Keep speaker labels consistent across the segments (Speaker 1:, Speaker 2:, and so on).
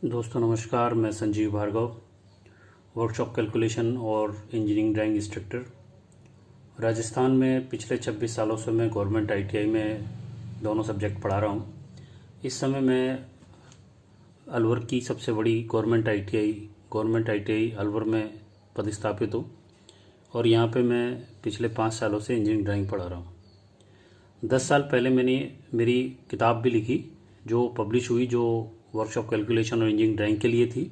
Speaker 1: दोस्तों नमस्कार, मैं संजीव भार्गव, वर्कशॉप कैलकुलेशन और इंजीनियरिंग ड्राइंग इंस्ट्रक्टर। राजस्थान में पिछले 26 सालों से मैं गवर्नमेंट आईटीआई में दोनों सब्जेक्ट पढ़ा रहा हूँ। इस समय मैं अलवर की सबसे बड़ी गवर्नमेंट आईटीआई अलवर में पदस्थापित हूँ और यहाँ पे मैं पिछले 5 सालों से इंजीनियरिंग ड्राइंग पढ़ा रहा हूँ। 10 साल पहले मैंने मेरी किताब भी लिखी जो पब्लिश हुई, जो वर्कशॉप कैलकुलेशन और इंजीनियरिंग ड्राइंग के लिए थी।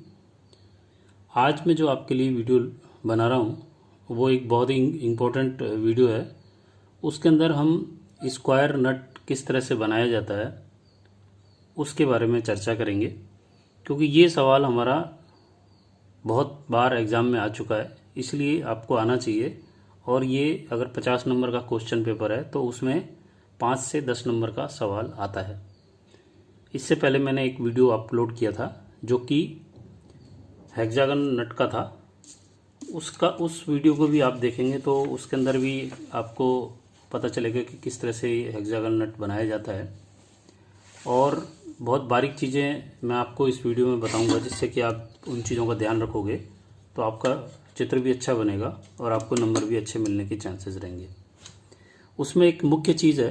Speaker 1: आज मैं जो आपके लिए वीडियो बना रहा हूँ वो एक बहुत ही इम्पोर्टेंट वीडियो है। उसके अंदर हम स्क्वायर नट किस तरह से बनाया जाता है उसके बारे में चर्चा करेंगे, क्योंकि ये सवाल हमारा बहुत बार एग्ज़ाम में आ चुका है, इसलिए आपको आना चाहिए। और ये अगर 50 नंबर का क्वेश्चन पेपर है तो उसमें 5 से 10 नंबर का सवाल आता है। इससे पहले मैंने एक वीडियो अपलोड किया था जो कि हेक्सागन नट का था। उस वीडियो को भी आप देखेंगे तो उसके अंदर भी आपको पता चलेगा कि किस तरह से हेक्सागन नट बनाया जाता है। और बहुत बारीक चीज़ें मैं आपको इस वीडियो में बताऊंगा, जिससे कि आप उन चीज़ों का ध्यान रखोगे तो आपका चित्र भी अच्छा बनेगा और आपको नंबर भी अच्छे मिलने के चांसेस रहेंगे। उसमें एक मुख्य चीज़ है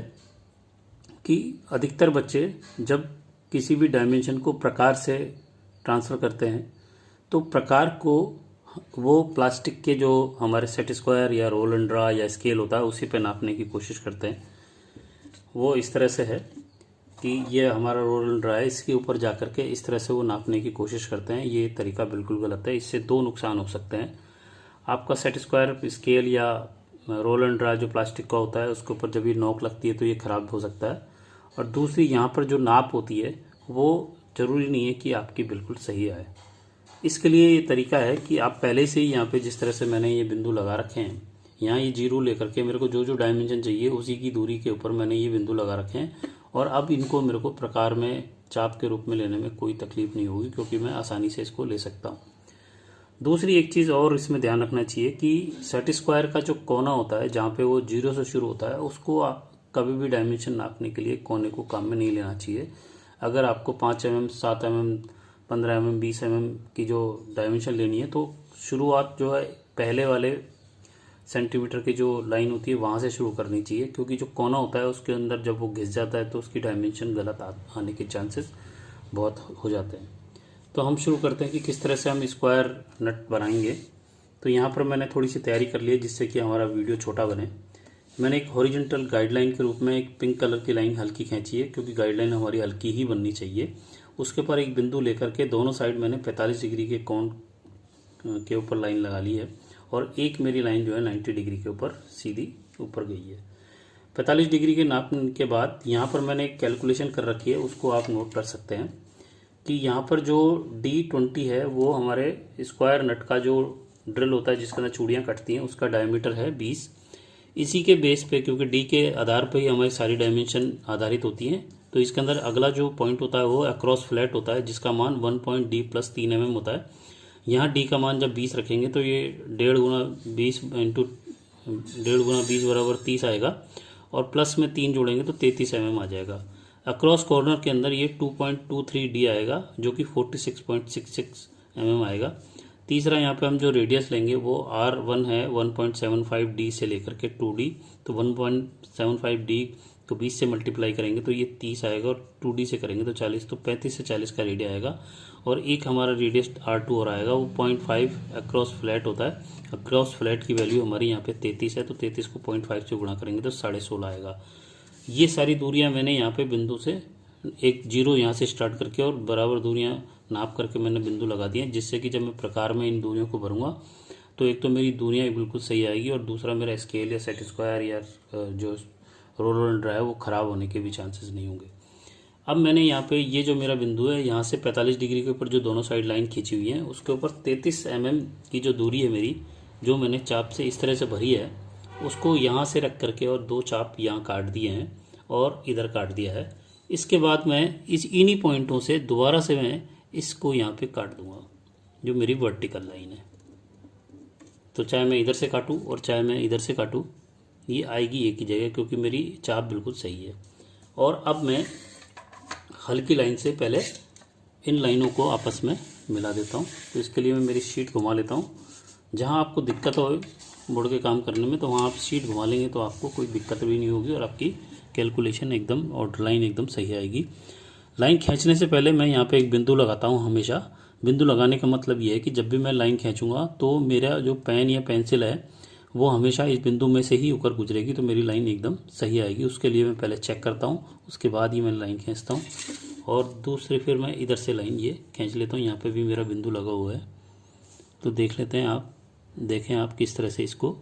Speaker 1: कि अधिकतर बच्चे जब किसी भी डायमेंशन को प्रकार से ट्रांसफ़र करते हैं तो प्रकार को वो प्लास्टिक के जो हमारे सेट स्क्वायर या रोल एंड ड्रा या स्केल होता है उसी पे नापने की कोशिश करते हैं। वो इस तरह से है कि ये हमारा रोल एंड ड्रा है, इसके ऊपर जा कर के इस तरह से वो नापने की कोशिश करते हैं। ये तरीका बिल्कुल गलत है। इससे दो नुकसान हो सकते हैं। आपका सेट स्क्वायर स्केल या रोल एंड ड्रा जो प्लास्टिक का होता है उसके ऊपर जब ये नोक लगती है तो ये ख़राब हो सकता है। और दूसरी, यहाँ पर जो नाप होती है वो ज़रूरी नहीं है कि आपकी बिल्कुल सही आए। इसके लिए ये तरीका है कि आप पहले से ही यहाँ पे जिस तरह से मैंने ये बिंदु लगा रखे हैं, यहाँ ये जीरो लेकर के मेरे को जो जो डायमेंशन चाहिए उसी की दूरी के ऊपर मैंने ये बिंदु लगा रखे हैं। और अब इनको मेरे को प्रकार में चाप के रूप में लेने में कोई तकलीफ नहीं होगी, क्योंकि मैं आसानी से इसको ले सकता हूँ। दूसरी एक चीज़ और इसमें ध्यान रखना चाहिए कि सेट स्क्वायर का जो कोना होता है, जहाँ पे वो जीरो से शुरू होता है, उसको आप कभी भी डायमेंशन नापने के लिए कोने को काम में नहीं लेना चाहिए। अगर आपको 5 mm, 7 mm, 15 mm, 20 mm की जो डायमेंशन लेनी है तो शुरुआत जो है पहले वाले सेंटीमीटर की जो लाइन होती है वहाँ से शुरू करनी चाहिए, क्योंकि जो कोना होता है उसके अंदर जब वो घिस जाता है तो उसकी डायमेंशन गलत आने के चांसेस बहुत हो जाते हैं। तो हम शुरू करते हैं कि किस तरह से हम स्क्वायर नट बनाएंगे। तो यहाँ पर मैंने थोड़ी सी तैयारी कर ली है जिससे कि हमारा वीडियो छोटा बने। मैंने एक हॉरिजॉन्टल गाइडलाइन के रूप में एक पिंक कलर की लाइन हल्की खींची है, क्योंकि गाइडलाइन हमारी हल्की ही बननी चाहिए। उसके ऊपर एक बिंदु लेकर के दोनों साइड मैंने 45 डिग्री के कोण के ऊपर लाइन लगा ली है और एक मेरी लाइन जो है 90 डिग्री के ऊपर सीधी ऊपर गई है। 45 डिग्री के नापने के बाद यहाँ पर मैंने एक कैलकुलेशन कर रखी है, उसको आप नोट कर सकते हैं कि यहाँ पर जो D20 है वो हमारे स्क्वायर नट का जो ड्रिल होता है जिसके अंदर चूड़ियाँ कटती हैं उसका डायमीटर है 20। इसी के बेस पे, क्योंकि डी के आधार पर ही हमारी सारी डायमेंशन आधारित होती हैं, तो इसके अंदर अगला जो पॉइंट होता है वो अक्रॉस फ्लैट होता है जिसका मान 1.D+3 mm होता है। यहाँ डी का मान जब 20 रखेंगे तो ये 1.5 गुना 20 इंटू 1.5 गुना 20 बराबर 30 आएगा और प्लस में 3 जोड़ेंगे तो 33 mm आ जाएगा। अक्रॉस कॉर्नर के अंदर ये 2.23D आएगा जो कि 46.66 mm आएगा। तीसरा यहाँ पे हम जो रेडियस लेंगे वो R1 है 1.75D से लेकर के 2D, तो 1.75D को 20 से मल्टीप्लाई करेंगे तो ये 30 आएगा और 2D से करेंगे तो 40, तो 35 से 40 का रेडियस आएगा। और एक हमारा रेडियस R2 और आएगा, वो 0.5 अक्रॉस फ्लैट होता है। अक्रॉस फ्लैट की वैल्यू हमारी यहाँ पे 33 है, तो 33 को 0.5 से गुणा करेंगे तो 16.5 आएगा। ये सारी दूरियाँ मैंने यहाँ पे बिंदु से एक जीरो यहाँ से स्टार्ट करके और बराबर दूरियाँ नाप करके मैंने बिंदु लगा दिए, जिससे कि जब मैं प्रकार में इन दूरियों को भरूंगा तो एक तो मेरी दूरियाँ बिल्कुल सही आएगी और दूसरा मेरा स्केल या सेट स्क्वायर या जो रोल एंड ड्रा है वो ख़राब होने के भी चांसेस नहीं होंगे। अब मैंने यहाँ पे ये जो मेरा बिंदु है यहाँ से 45 डिग्री के ऊपर जो दोनों साइड लाइन खींची हुई है उसके ऊपर 33 mm की जो दूरी है मेरी, जो मैंने चाप से इस तरह से भरी है, उसको यहाँ से रख करके और 2 चाप यहाँ काट दिए हैं और इधर काट दिया है। इसके बाद मैं इन्हीं पॉइंटों से दोबारा से मैं इसको यहाँ पे काट दूंगा जो मेरी वर्टिकल लाइन है। तो चाहे मैं इधर से काटूँ और चाहे मैं इधर से काटूँ ये आएगी एक ही जगह, क्योंकि मेरी चाप बिल्कुल सही है। और अब मैं हल्की लाइन से पहले इन लाइनों को आपस में मिला देता हूँ। तो इसके लिए मैं मेरी शीट घुमा लेता हूँ। जहाँ आपको दिक्कत हो बोर्ड के काम करने में तो वहाँ आप शीट घुमा लेंगे तो आपको कोई दिक्कत भी नहीं होगी और आपकी कैलकुलेशन एकदम और लाइन एकदम सही आएगी। लाइन खींचने से पहले मैं यहाँ पे एक बिंदु लगाता हूँ हमेशा। बिंदु लगाने का मतलब ये है कि जब भी मैं लाइन खींचूंगा तो मेरा जो पेन या पेंसिल है वो हमेशा इस बिंदु में से ही होकर गुजरेगी, तो मेरी लाइन एकदम सही आएगी। उसके लिए मैं पहले चेक करता हूँ, उसके बाद ही मैं लाइन खींचता हूँ। और दूसरे फिर मैं इधर से लाइन ये खींच लेता हूँ। यहाँ पे भी मेरा बिंदु लगा हुआ है, तो देख लेते हैं आप, देखें आप किस तरह से इसको।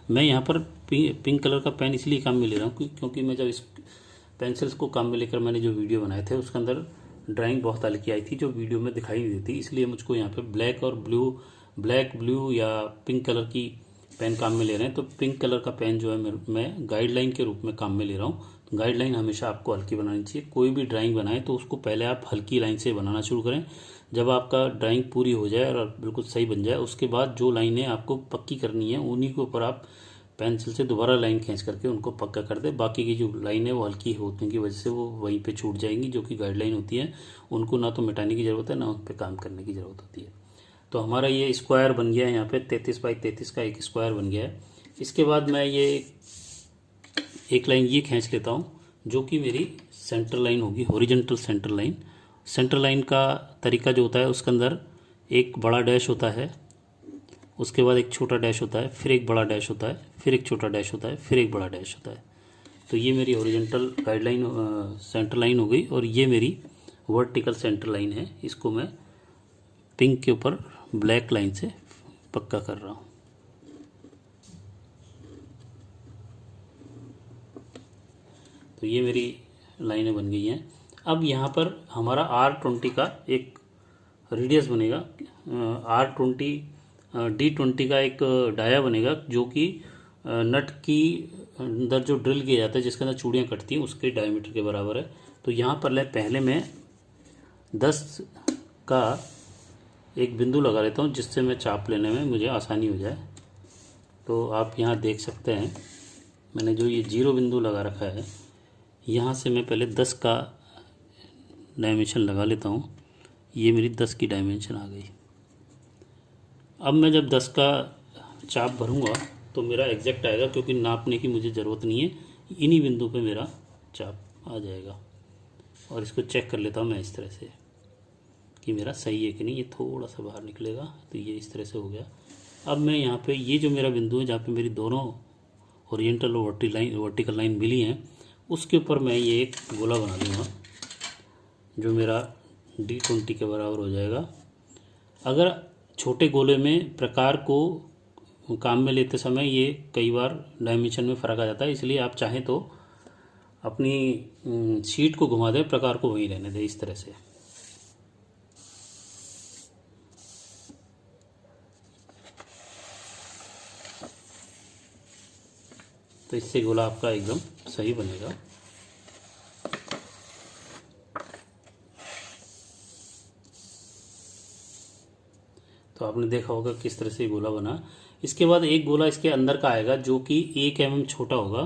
Speaker 1: मैं यहाँ पर पिंक कलर का पेन इसलिए काम में ले रहा हूँ क्योंकि मैं जब इस पेंसिल्स को काम में लेकर मैंने जो वीडियो बनाए थे उसके अंदर ड्राइंग बहुत हल्की आई थी जो वीडियो में दिखाई नहीं देती, इसलिए मुझको यहाँ पे ब्लैक ब्लू या पिंक कलर की पेन काम में ले रहे हैं। तो पिंक कलर का पेन जो है मैं गाइडलाइन के रूप में काम में ले रहा हूँ। तो गाइडलाइन हमेशा आपको हल्की बनानी चाहिए। कोई भी ड्राइंग बनाए तो उसको पहले आप हल्की लाइन से बनाना शुरू करें। जब आपका ड्राइंग पूरी हो जाए और बिल्कुल सही बन जाए उसके बाद जो लाइनें आपको पक्की करनी है उन्हीं के ऊपर आप पेंसिल से दोबारा लाइन खींच करके उनको पक्का कर दे। बाकी की जो लाइन है वो हल्की होने की वजह से वो वहीं पे छूट जाएंगी, जो कि गाइडलाइन होती है उनको ना तो मिटाने की ज़रूरत है ना उन पर काम करने की ज़रूरत होती है। तो हमारा ये स्क्वायर बन गया है, यहाँ पे 33 बाई 33 का एक स्क्वायर बन गया है। इसके बाद मैं ये एक लाइन ये खींच लेता हूँ जो कि मेरी सेंटर लाइन होगी, horizontal centre line. Centre line का तरीका जो होता है उसके अंदर एक बड़ा डैश होता है, उसके बाद एक छोटा डैश होता है, फिर एक बड़ा डैश होता है, फिर एक छोटा डैश होता है, फिर एक बड़ा डैश होता है। तो ये मेरी हॉरिजॉन्टल गाइडलाइन सेंटर लाइन हो गई और ये मेरी वर्टिकल सेंटर लाइन है। इसको मैं पिंक के ऊपर ब्लैक लाइन से पक्का कर रहा हूँ। तो ये मेरी लाइनें बन गई हैं। अब यहाँ पर हमारा R20 का एक रेडियस बनेगा, D20 का एक डाया बनेगा जो कि नट की अंदर जो ड्रिल किया जाता है जिसके अंदर चूड़ियाँ कटती हैं उसके डायमीटर के बराबर है। तो यहाँ पर पहले मैं 10 का एक बिंदु लगा लेता हूँ जिससे मैं चाप लेने में मुझे आसानी हो जाए। तो आप यहाँ देख सकते हैं मैंने जो ये 0 बिंदु लगा रखा है, यहाँ से मैं पहले 10 का डायमेंशन लगा लेता हूँ। ये मेरी 10 की डायमेंशन आ गई। अब मैं जब 10 का चाप भरूँगा तो मेरा एग्जैक्ट आएगा, क्योंकि नापने की मुझे ज़रूरत नहीं है, इन्हीं बिंदु पे मेरा चाप आ जाएगा। और इसको चेक कर लेता हूँ मैं इस तरह से कि मेरा सही है कि नहीं। ये थोड़ा सा बाहर निकलेगा, तो ये इस तरह से हो गया। अब मैं यहाँ पे ये जो मेरा बिंदु है जहाँ पे मेरी दोनों ओरिएंटल और वर्टिकल लाइन मिली हैं उसके ऊपर मैं ये एक गोला बना दूँगा जो मेरा D20 के बराबर हो जाएगा। अगर छोटे गोले में प्रकार को काम में लेते समय ये कई बार डायमेंशन में फ़र्क आ जाता है, इसलिए आप चाहें तो अपनी शीट को घुमा दें, प्रकार को वहीं रहने दें इस तरह से। तो इससे गोला आपका एकदम सही बनेगा। तो आपने देखा होगा किस तरह से गोला बना। इसके बाद एक गोला इसके अंदर का आएगा जो कि 1 mm छोटा होगा।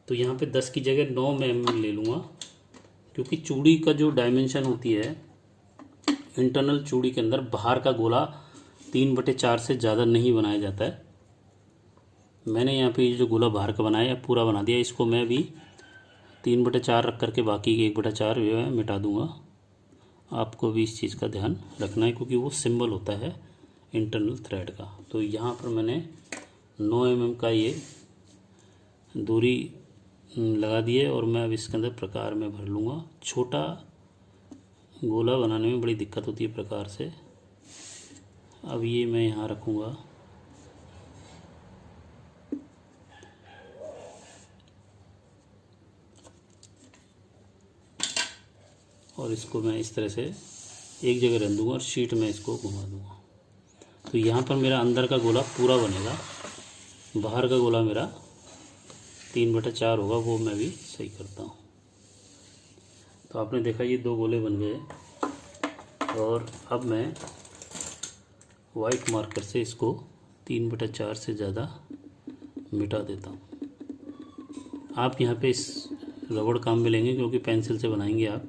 Speaker 1: तो यहाँ पे 10 की जगह 9 mm ले लूँगा, क्योंकि चूड़ी का जो डायमेंशन होती है इंटरनल चूड़ी के अंदर बाहर का गोला 3/4 से ज़्यादा नहीं बनाया जाता है। मैंने यहाँ पे जो गोला बाहर का बनाया पूरा बना दिया, इसको मैं भी 3/4 रख करके बाकी 1/4 जो है मिटा दूँगा। आपको भी इस चीज़ का ध्यान रखना है क्योंकि वो सिंबल होता है इंटरनल थ्रेड का। तो यहाँ पर मैंने 9 mm का ये दूरी लगा दी है और मैं अब इसके अंदर प्रकार में भर लूँगा। छोटा गोला बनाने में बड़ी दिक्कत होती है प्रकार से। अब ये मैं यहाँ रखूँगा। और इसको मैं इस तरह से एक जगह रख दूँगा और शीट में इसको घुमा दूँगा। तो यहाँ पर मेरा अंदर का गोला पूरा बनेगा, बाहर का गोला मेरा 3/4 होगा, वो मैं भी सही करता हूँ। तो आपने देखा ये 2 गोले बन गए और अब मैं वाइट मार्कर से इसको 3/4 से ज़्यादा मिटा देता हूँ। आप यहाँ पे इस रबड़ काम में लेंगे क्योंकि पेंसिल से बनाएंगे आप।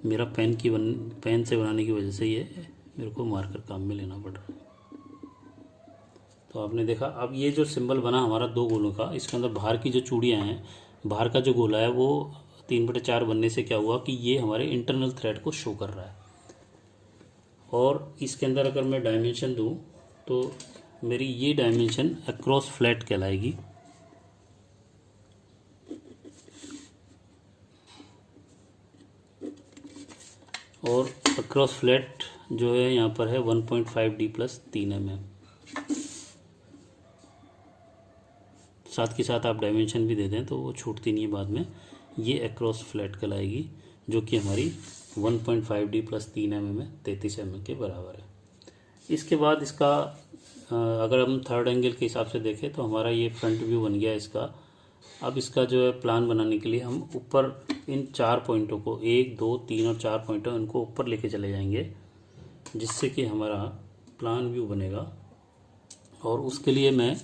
Speaker 1: मेरा पेन से बनाने की वजह से ये मेरे को मार्कर काम में लेना पड़ रहा है। तो आपने देखा, अब ये जो सिंबल बना हमारा दो गोलों का, इसके अंदर बाहर की जो चूड़ियाँ हैं, बाहर का जो गोला है वो 3/4 बनने से क्या हुआ कि ये हमारे इंटरनल थ्रेड को शो कर रहा है। और इसके अंदर अगर मैं डायमेंशन दूँ तो मेरी ये डायमेंशन अक्रॉस फ्लैट कहलाएगी। और अक्रॉस फ्लैट जो है यहाँ पर है 1.5D + 3 mm। साथ के साथ आप डायमेंशन भी दे दें तो वो छूटती नहीं है बाद में। ये अक्रॉस फ्लैट कहलाएगी जो कि हमारी 1.5D + 3 mm है, 33 mm के बराबर है। इसके बाद इसका अगर हम थर्ड एंगल के हिसाब से देखें तो हमारा ये फ्रंट व्यू बन गया इसका। अब इसका जो है प्लान बनाने के लिए हम ऊपर इन 4 पॉइंटों को, 1, 2, 3 और 4 पॉइंटों, इनको ऊपर लेके चले जाएंगे जिससे कि हमारा प्लान व्यू बनेगा। और उसके लिए मैं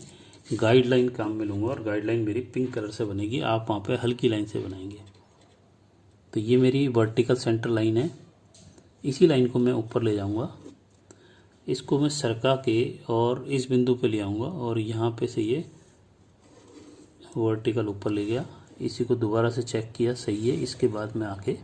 Speaker 1: गाइडलाइन काम में लूँगा और गाइडलाइन मेरी पिंक कलर से बनेगी, आप वहाँ पे हल्की लाइन से बनाएंगे। तो ये मेरी वर्टिकल सेंटर लाइन है, इसी लाइन को मैं ऊपर ले जाऊँगा। इसको मैं सरका के और इस बिंदु पे ले आऊँगा और यहाँ पे से ये वर्टिकल ऊपर ले गया। इसी को दोबारा से चेक किया, सही है। इसके बाद मैं आके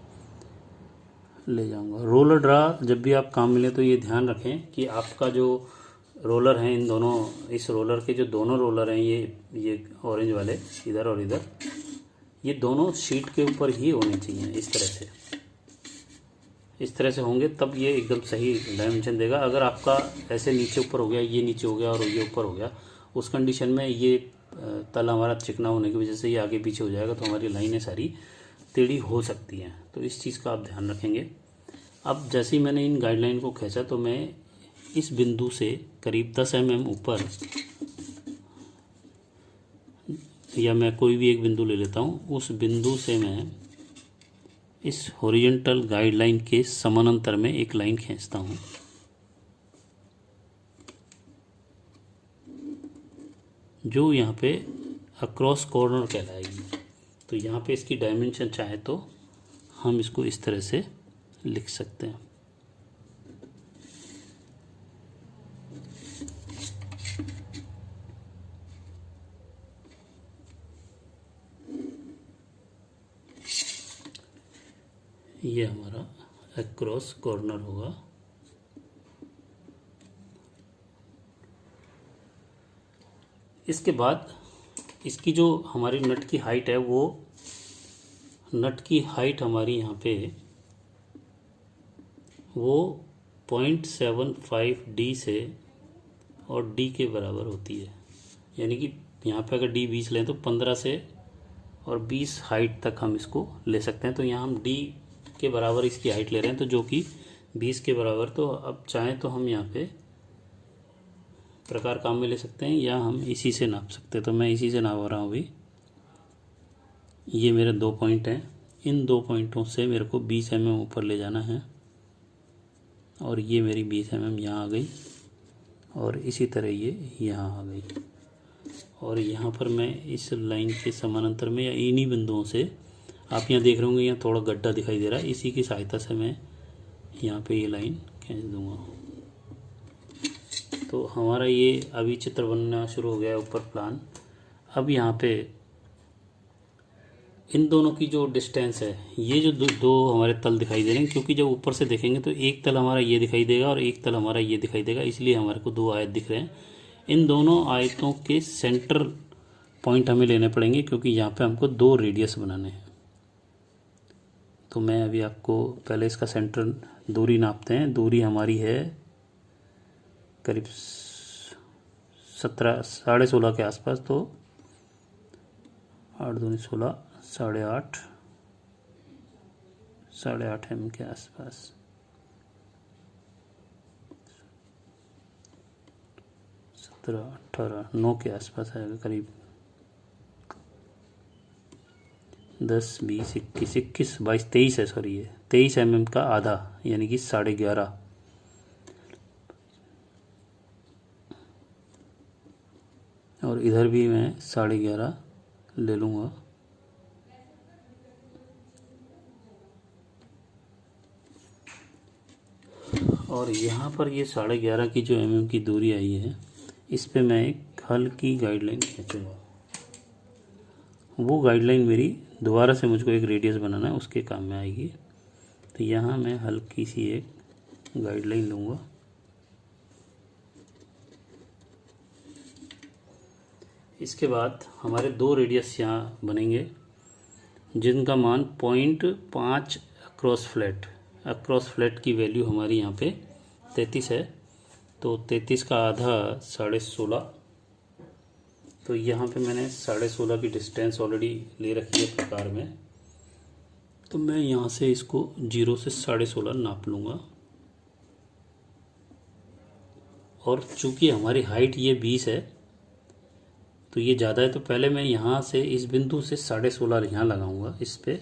Speaker 1: ले जाऊँगा। रोलर ड्रा जब भी आप काम मिले तो ये ध्यान रखें कि आपका जो रोलर हैं, इन दोनों, इस रोलर के जो दोनों रोलर हैं, ये ऑरेंज वाले इधर और इधर, ये दोनों शीट के ऊपर ही होने चाहिए। इस तरह से होंगे तब ये एकदम सही डायमेंशन देगा। अगर आपका ऐसे नीचे ऊपर हो गया, ये नीचे हो गया और ये ऊपर हो गया, उस कंडीशन में ये तल हमारा चिकना होने की वजह से ये आगे पीछे हो जाएगा, तो हमारी लाइनें सारी टेढ़ी हो सकती हैं। तो इस चीज़ का आप ध्यान रखेंगे। अब जैसे ही मैंने इन गाइडलाइन को खींचा तो मैं इस बिंदु से करीब 10 mm ऊपर, या मैं कोई भी एक बिंदु ले लेता हूँ, उस बिंदु से मैं इस हॉरिजॉन्टल गाइडलाइन के समानांतर में एक लाइन खींचता हूँ। जो यहाँ पे अक्रॉस कॉर्नर कहलाएगी। तो यहाँ पे इसकी डायमेंशन चाहे तो हम इसको इस तरह से लिख सकते हैं। ये हमारा अक्रॉस कॉर्नर होगा। इसके बाद इसकी जो हमारी नट की हाइट है, वो नट की हाइट हमारी यहाँ पे वो 0.75D से और D के बराबर होती है। यानी कि यहाँ पे अगर D 20 लें तो 15 से और 20 हाइट तक हम इसको ले सकते हैं। तो यहाँ हम D के बराबर इसकी हाइट ले रहे हैं, तो जो कि 20 के बराबर। तो अब चाहें तो हम यहाँ पे प्रकार काम में ले सकते हैं या हम इसी से नाप सकते हैं। तो मैं इसी से नाप रहा हूँ अभी। ये मेरे 2 पॉइंट हैं, इन 2 पॉइंटों से मेरे को 20 mm ऊपर ले जाना है और ये मेरी 20 mm यहाँ आ गई और इसी तरह ये यहाँ आ गई। और यहाँ पर मैं इस लाइन के समानांतर में या इन्हीं बिंदुओं से, आप यहाँ देख रहे होंगे यहाँ थोड़ा गड्ढा दिखाई दे रहा है, इसी की सहायता से मैं यहाँ पे ये लाइन खींच दूँगा। तो हमारा ये अभी चित्र बनना शुरू हो गया है, ऊपर प्लान। अब यहाँ पे इन दोनों की जो डिस्टेंस है, ये जो दो हमारे तल दिखाई दे रहे हैं, क्योंकि जब ऊपर से देखेंगे तो एक तल हमारा ये दिखाई देगा और एक तल हमारा ये दिखाई देगा, इसलिए हमारे को 2 आयत दिख रहे हैं। इन दोनों आयतों के सेंटर पॉइंट हमें लेने पड़ेंगे, क्योंकि यहाँ पे हमको 2 रेडियस बनाने हैं। तो मैं अभी आपको पहले इसका सेंटर दूरी नापते हैं। दूरी हमारी है करीब 16.5 के आसपास। तो 8 दूनी 16, 8.5 mm के आसपास। 17, 18, 9 के आसपास आएगा करीब। 10, 20, 21, 22, 23 है, सॉरी ये 23 mm का आधा, यानी कि 11.5। और इधर भी मैं 11.5 ले लूँगा। और यहाँ पर ये 11.5 की जो mm की दूरी आई है, इस पे मैं एक हल्की गाइडलाइन खींचूँगा। वो गाइडलाइन मेरी दोबारा से मुझको एक रेडियस बनाना है, उसके काम में आएगी। तो यहाँ मैं हल्की सी एक गाइडलाइन लूँगा। इसके बाद हमारे 2 रेडियस यहाँ बनेंगे, जिनका मान 0.5 अक्रॉस फ्लैट की वैल्यू हमारी यहाँ पे 33 है। तो 33 का आधा 16.5। तो यहाँ पे मैंने 16.5 की डिस्टेंस ऑलरेडी ले रखी है प्रकार में। तो मैं यहाँ से इसको 0 से 16.5 नाप लूँगा। और चूँकि हमारी हाइट ये 20 है तो ये ज़्यादा है, तो पहले मैं यहाँ से इस बिंदु से 16.5 यहाँ लगाऊंगा, इस पे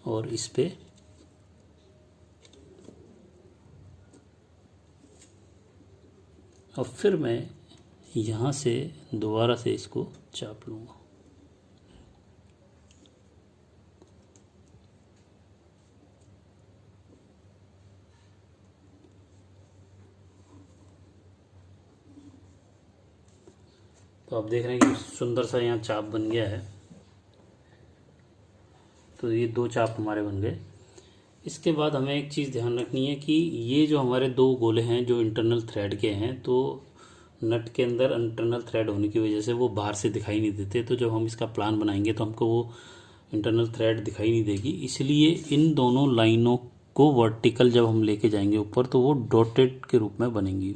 Speaker 1: और इस पे। और फिर मैं यहाँ से दोबारा से इसको चाप लूँगा। तो आप देख रहे हैं कि सुंदर सा यहाँ चाप बन गया है। तो ये 2 चाप हमारे बन गए। इसके बाद हमें एक चीज़ ध्यान रखनी है कि ये जो हमारे 2 गोले हैं जो इंटरनल थ्रेड के हैं, तो नट के अंदर इंटरनल थ्रेड होने की वजह से वो बाहर से दिखाई नहीं देते। तो जब हम इसका प्लान बनाएंगे तो हमको वो इंटरनल थ्रेड दिखाई नहीं देगी। इसलिए इन दोनों लाइनों को वर्टिकल जब हम लेके जाएंगे ऊपर, तो वो डॉटेड के रूप में बनेंगी।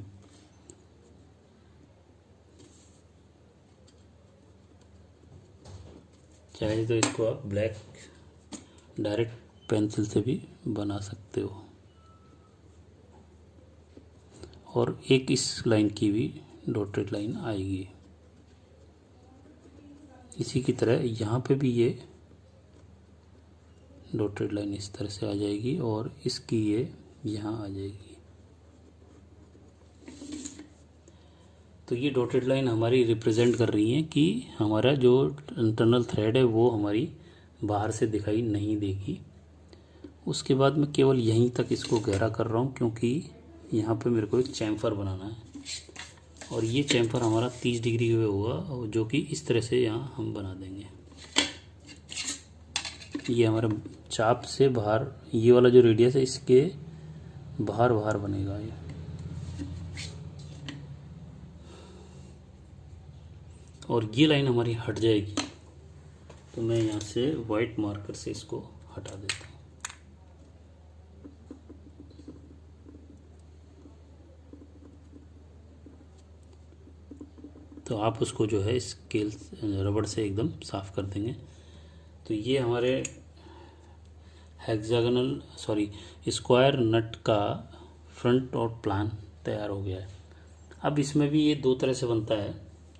Speaker 1: चाहे तो इसको आप ब्लैक डायरेक्ट पेंसिल से भी बना सकते हो। और एक इस लाइन की भी डॉटेड लाइन आएगी। इसी की तरह यहाँ पे भी ये डॉटेड लाइन इस तरह से आ जाएगी और इसकी ये यहाँ आ जाएगी। तो ये डॉटेड लाइन हमारी रिप्रेजेंट कर रही है कि हमारा जो इंटरनल थ्रेड है वो हमारी बाहर से दिखाई नहीं देगी। उसके बाद मैं केवल यहीं तक इसको गहरा कर रहा हूँ, क्योंकि यहाँ पे मेरे को एक चैम्फर बनाना है। और ये चैम्फर हमारा 30 डिग्री पे होगा, जो कि इस तरह से यहाँ हम बना देंगे। ये हमारा चाप से बाहर, ये वाला जो रेडियस है इसके बाहर बनेगा ये। और ये लाइन हमारी हट जाएगी, तो मैं यहाँ से वाइट मार्कर से इसको हटा देता हूँ। तो आप उसको जो है स्केल रबड़ से एकदम साफ कर देंगे। तो ये हमारे स्क्वायर नट का फ्रंट और प्लान तैयार हो गया है। अब इसमें भी ये 2 तरह से बनता है।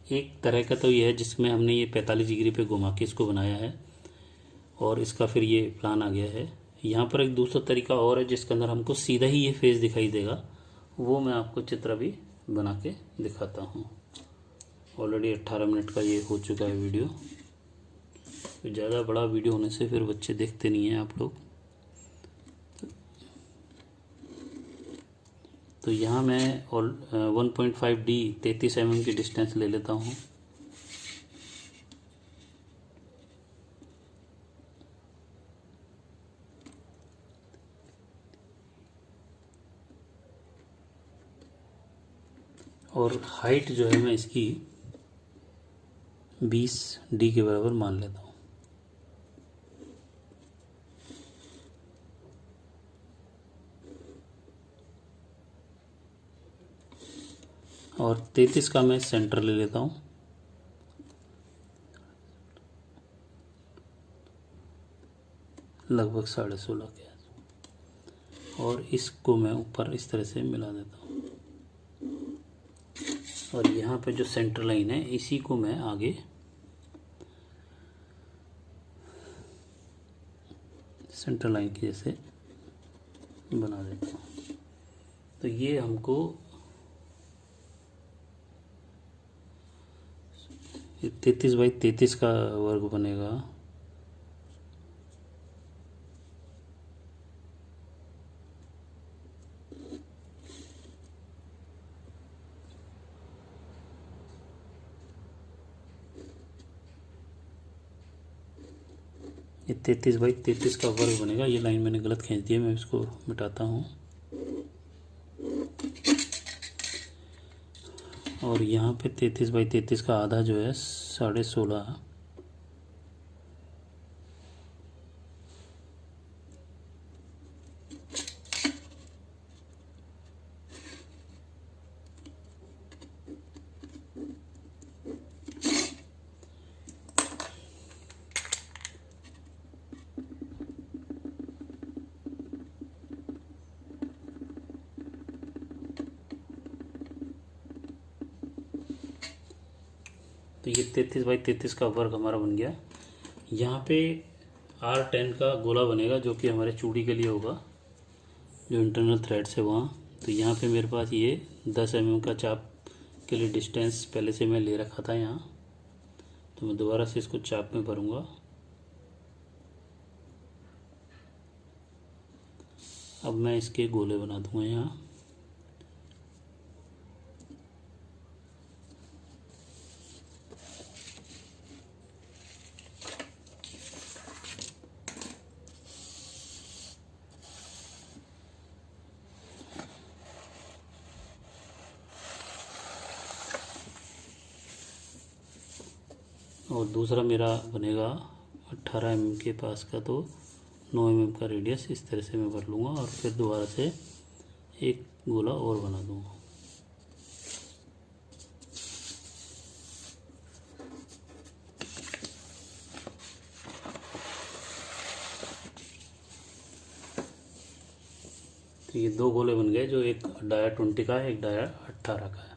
Speaker 1: एक तरह का तो ये है जिसमें हमने ये 45 डिग्री पे घुमा के इसको बनाया है और इसका फिर ये प्लान आ गया है। यहाँ पर एक दूसरा तरीका और है जिसके अंदर हमको सीधा ही ये फेस दिखाई देगा, वो मैं आपको चित्र भी बना के दिखाता हूँ। ऑलरेडी 18 मिनट का ये हो चुका है वीडियो। तो ज़्यादा बड़ा वीडियो होने से फिर बच्चे देखते नहीं हैं आप लोग। तो यहाँ मैं 1.5D 33 mm की डिस्टेंस ले लेता हूँ। और हाइट जो है मैं इसकी 20D के बराबर मान लेता हूँ। और 33 का मैं सेंटर ले लेता हूँ। लगभग 16.5 के आसपास। और इसको मैं ऊपर इस तरह से मिला देता हूँ। और यहाँ पे जो सेंटर लाइन है इसी को मैं आगे सेंटर लाइन की जैसे बना देता हूँ। तो ये हमको 33 बाई 33 का वर्ग बनेगा। ये 33/33 का वर्ग बनेगा। ये लाइन मैंने गलत खींच दी है, मैं इसको मिटाता हूँ। और यहाँ पे 33/33 का आधा जो है 16.5। तो ये 33/33 का वर्ग हमारा बन गया। यहाँ पे R10 का गोला बनेगा जो कि हमारे चूड़ी के लिए होगा, जो इंटरनल थ्रेड्स है वहाँ। तो यहाँ पे मेरे पास ये 10 mm का चाप के लिए डिस्टेंस पहले से मैं ले रखा था यहाँ। तो मैं दोबारा से इसको चाप में भरूँगा। अब मैं इसके गोले बना दूँगा यहाँ। और दूसरा मेरा बनेगा 18 mm के पास का, तो 9 mm का रेडियस इस तरह से मैं भर लूँगा और फिर दोबारा से एक गोला और बना दूँगा। तो ये दो गोले बन गए, जो एक डाया 20 का है, एक डाया 18 का है।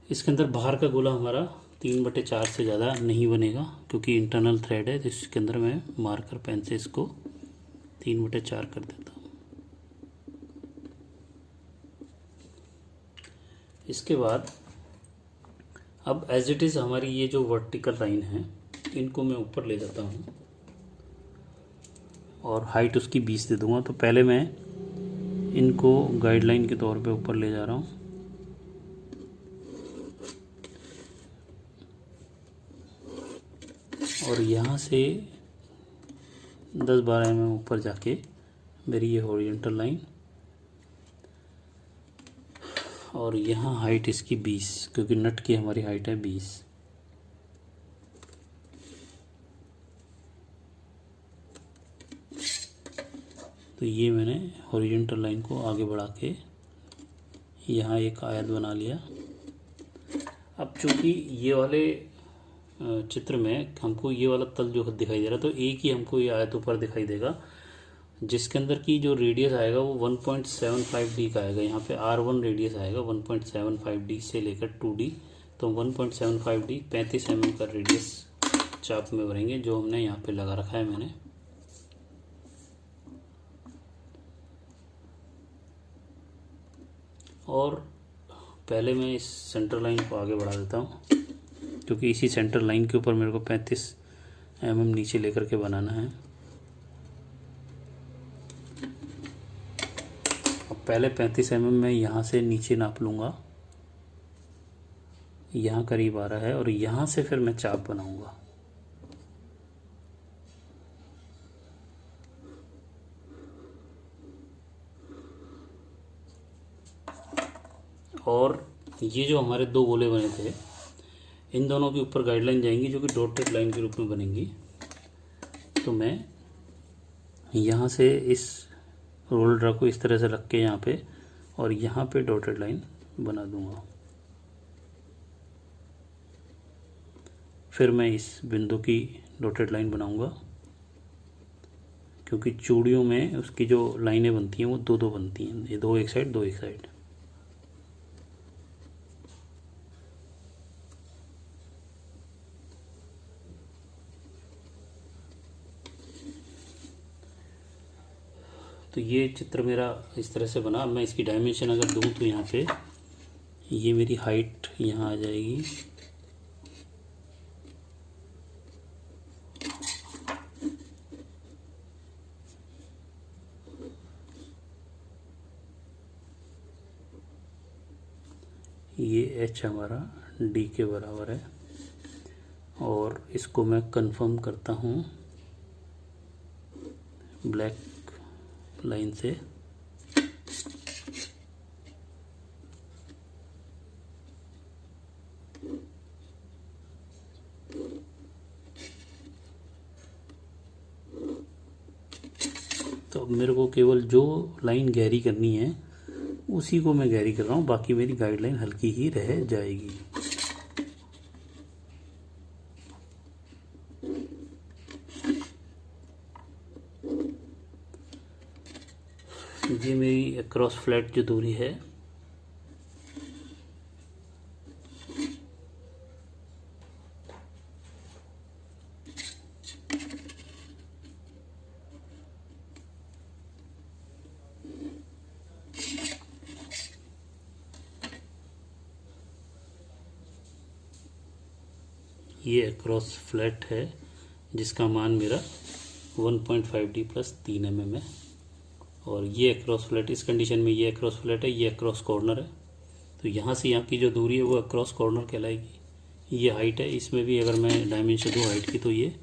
Speaker 1: इसके अंदर बाहर का गोला हमारा 3/4 से ज़्यादा नहीं बनेगा, क्योंकि इंटरनल थ्रेड है। तो इसके अंदर मैं मार्कर पेन से इसको 3/4 कर देता हूँ। इसके बाद अब एज इट इज़ हमारी ये जो वर्टिकल लाइन है, इनको मैं ऊपर ले जाता हूँ और हाइट उसकी 20 दे दूँगा। तो पहले मैं इनको गाइडलाइन के तौर पे ऊपर ले जा रहा हूँ। और यहाँ से 10-12 mm ऊपर जाके मेरी ये हॉरिजॉन्टल लाइन, और यहाँ हाइट इसकी 20, क्योंकि नट की हमारी हाइट है 20। तो ये मैंने हॉरिजॉन्टल लाइन को आगे बढ़ा के यहाँ एक आयत बना लिया। अब चूँकि ये वाले चित्र में हमको ये वाला तल जो दिखाई दे रहा है, तो एक ही हमको ये आयत ऊपर दिखाई देगा, जिसके अंदर की जो रेडियस आएगा वो 1.75D का आएगा। यहाँ पे R1 रेडियस आएगा 1.75D से लेकर 2D। तो 1.75D 35 mm का रेडियस चाप में भरेंगे, जो हमने यहाँ पे लगा रखा है मैंने। और पहले मैं इस सेंटर लाइन को आगे बढ़ा देता हूँ, क्योंकि इसी सेंटर लाइन के ऊपर मेरे को 35 mm नीचे लेकर के बनाना है। अब पहले 35 mm मैं यहाँ से नीचे नाप लूँगा, यहाँ करीब आ रहा है, और यहाँ से फिर मैं चाप बनाऊँगा। और ये जो हमारे दो गोले बने थे, इन दोनों के ऊपर गाइडलाइन जाएंगी, जो कि डॉटेड लाइन के रूप में बनेंगी। तो मैं यहाँ से इस रोल ड्रा को इस तरह से रख के यहाँ पे, और यहाँ पे डॉटेड लाइन बना दूँगा। फिर मैं इस बिंदु की डॉटेड लाइन बनाऊँगा, क्योंकि चूड़ियों में उसकी जो लाइनें बनती हैं वो दो दो बनती हैं, ये दो एक साइड, दो एक साइड। तो ये चित्र मेरा इस तरह से बना। अब मैं इसकी डायमेंशन अगर दूँ तो यहाँ पे ये मेरी हाइट यहाँ आ जाएगी, ये h हमारा d के बराबर है। और इसको मैं कंफर्म करता हूँ ब्लैक लाइन से तो अब मेरे को केवल जो लाइन गहरी करनी है उसी को मैं गहरी कर रहा हूँ, बाकी मेरी गाइडलाइन हल्की ही रह जाएगी। ये मेरी अक्रॉस फ्लैट जो दूरी है ये अक्रॉस फ्लैट है जिसका मान मेरा 1.5D प्लस 3 mm है। और ये अक्रॉस फ्लैट, इस कंडीशन में ये अक्रॉस फ्लैट है, ये अक्रॉस कॉर्नर है। तो यहाँ से यहाँ की जो दूरी है वो अक्रॉस कॉर्नर कहलाएगी। ये हाइट है, इसमें भी अगर मैं डायमेंशन दूँ हाइट की तो ये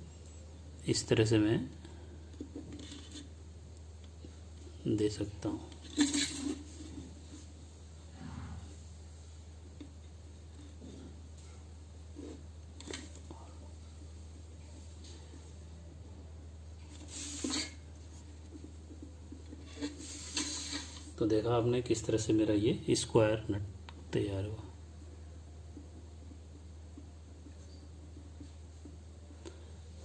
Speaker 1: इस तरह से मैं दे सकता हूँ। तो देखा आपने किस तरह से मेरा ये स्क्वायर नट तैयार हुआ।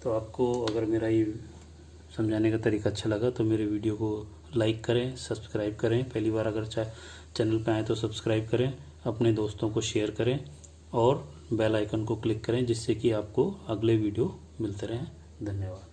Speaker 1: तो आपको अगर मेरा ये समझाने का तरीका अच्छा लगा तो मेरे वीडियो को लाइक करें, सब्सक्राइब करें। पहली बार अगर चैनल पे आए तो सब्सक्राइब करें, अपने दोस्तों को शेयर करें और बेल आइकन को क्लिक करें जिससे कि आपको अगले वीडियो मिलते रहें। धन्यवाद।